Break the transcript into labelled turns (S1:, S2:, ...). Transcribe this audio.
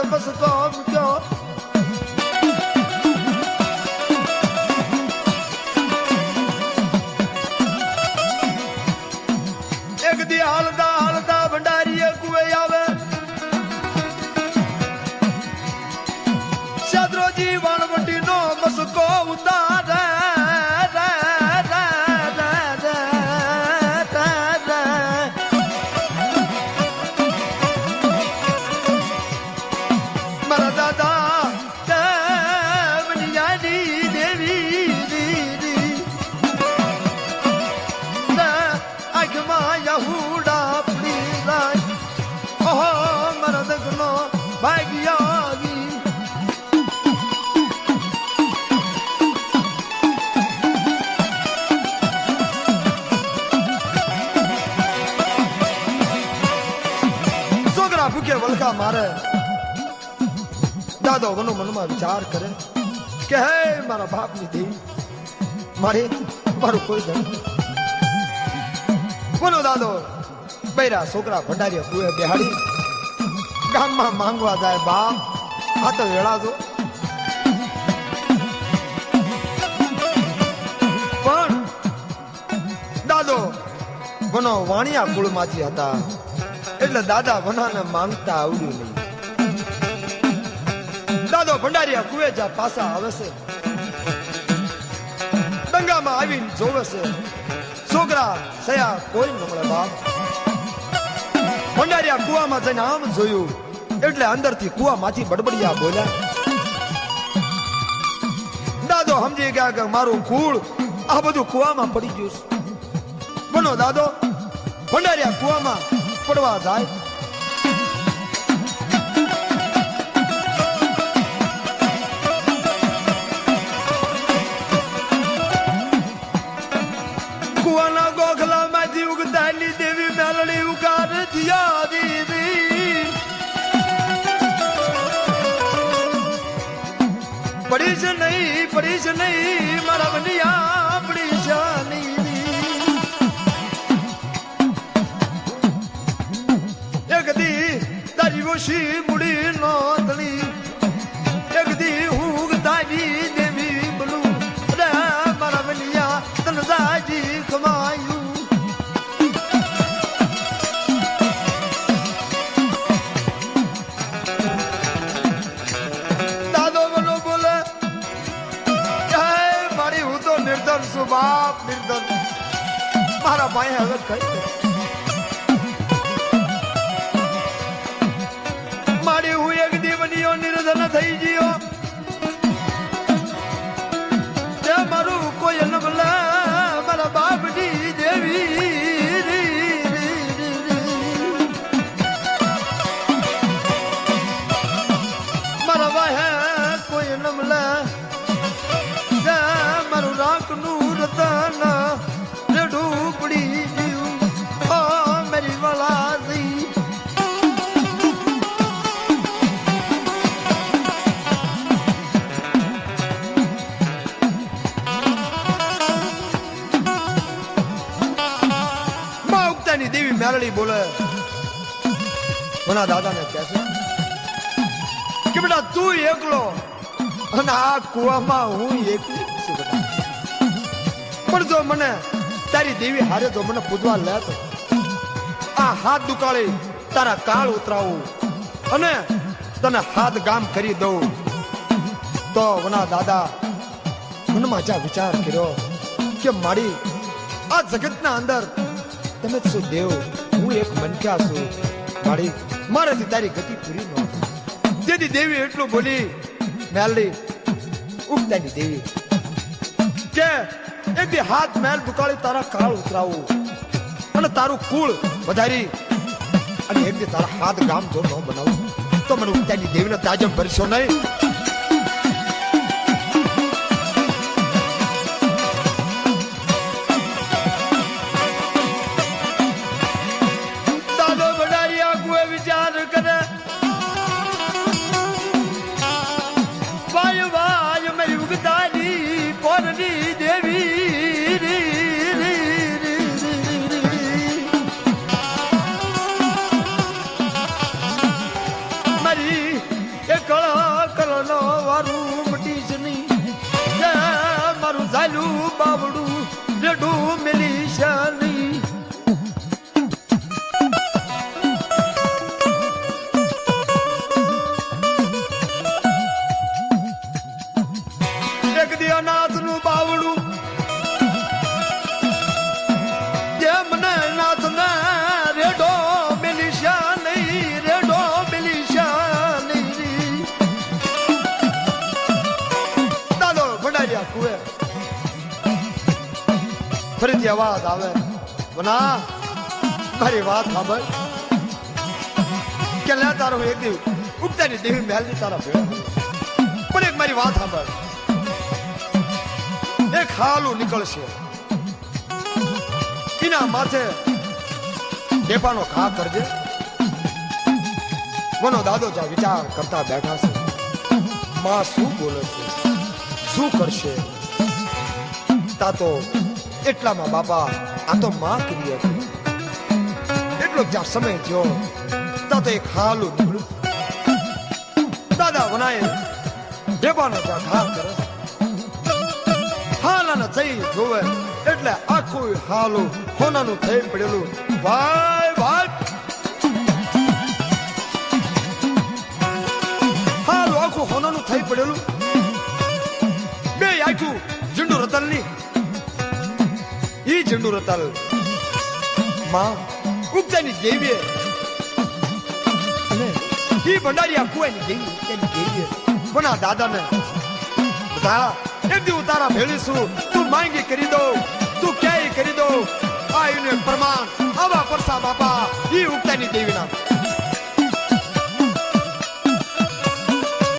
S1: બસ તો કયો એક દી હાલતા હાલતા ભંડારીએ કુએ આવે શાદ્રોજી વાણવટી નો બસકો ઉતારે મારા દાદા દેવની દેવી આંખમાં યહુડા પડી જાય ઓહો મારા દગનો ભાગ્યાગી છોકરા ભૂખે વલકા મારે દાદો મનો મનમાં વિચાર કરે કે હે મારા બાપની દેવી મારું કોઈ ધન બોલો દાદો બૈરા છોકરા ભંડારીયા કુએ બેહાડી ગામમાં માંગવા જાય બાપ આ તો વેળાજો પણ દાદો વનો વાણિયા કુળમાંથી હતા એટલે દાદા વનાને માંગતા આવડ્યું નહીં દાદો ભંડારીયા કુએ જા પાછા આવે છે દંગામાં આવીને જોવે છે છોકરા સયા કોઈ ન મળે બાપ ભંડારીયા કુવામાં જઈને આમ જોયું એટલે અંદરથી કુવામાંથી બડબડિયા બોલ્યા દાદો સમજી ગયા કે મારું કુળ આ બધું કુવામાં પડી ગયું છે બનો દાદો ભંડારીયા કુવામાં પડવા જાય કુવાના ગોખલા માંથી ઉગતાની દેવી મેલડી ઉગાર દિયા દીદી પડી છે નહીં મારા બનિયા પડી છે નહીં એક દી તારી ઓછી મુડી નો તળી એક દી ઉગતાની દેવી બોલું રે મારા બનિયા તન દાજી કમાયું દાદો બોલો બોલે મારી હું તો નિર્ધન છું બાપ નિર્ધન મારા ભાઈ હવે કઈ મારી હું એક દીવનીઓ નિર્ધન થઈ ગયો તે મારું કોઈ ન મળે મારા બાપની દેવી મારા વાહે કોઈ ન મળે તે મારું રાખનું રતન રેડું પડી ગયું ઓ મેરી વાલાજી દેવી મેલડી બોલે મના દાદાને કહે છે કે બેટા તું એકલો અને આ કુવામાં હું એકલી છું બેટા પણ જો મને તારી દેવી હારે જો મને પૂજવા લે તો આ હાથ દુકાળી તારા કાળ ઉતરાવું અને તને હાથ ગામ કરી દઉં તો મના દાદા મનમાં જા વિચાર કર્યો કે મારી આ જગતના અંદર તમે શું દેવ હું એક મનક્યા છું મારી મારાથી તારી ગતિ પૂરી ન તેથી દેવી એટલું બોલી મેલડી ઉગતાની દેવી કે એક દી હાથ મેલ દુકાળી તારા કાળ ઉતરાવું અને તારું કુળ વધારી અને એક દી તારા હાથ ગામ જો ન બનાવું તો મને ઉગતાની દેવીને તાજમ ભરશો નહીં ફરીથી અવાજ આવે વના મારી વાત સાંભળ કે લે તારો એક દિવસ ઉગતાની દેવી મહેલની તારા ભેળા પણ એક મારી વાત સાંભળ એક હાલું નીકળશે એના માથે ઢેફાનો ઘા કરજે મનો દાદો જ્યાં વિચાર કરતા બેઠા છે માં શું બોલે છે શું કરશે તા તો એટલામાં બાપા આ તો માં કરી હતી એટલો જ્યાં સમય થયો તા તો એક હાલું નીકળ્યું દાદા વનાએ ઢેફાનો જ્યાં ઘા કરે હાલાના જઈ જોવે એટલે આખું હાલું હોનાનું થઈ પડેલું ભાઈ ભાઈ હાલું આખું હોનાનું થઈ પડેલું બે આખું ઝીંડુ રતલ ની ઈ ઝીંડુ રતલ માં ઉગતાની દેવીએ અને ઈ ભંડારીયા કુવાની દેવી તેની દેવીએ પણ આ દાદાને બધા એક દી ઉતારા ભેળીશું તું માંગી કરી દો તું ક્યાંય કરી દો આ એને પ્રમાણ આવા પરસા બાપા ઈ ઉગતાની દેવીના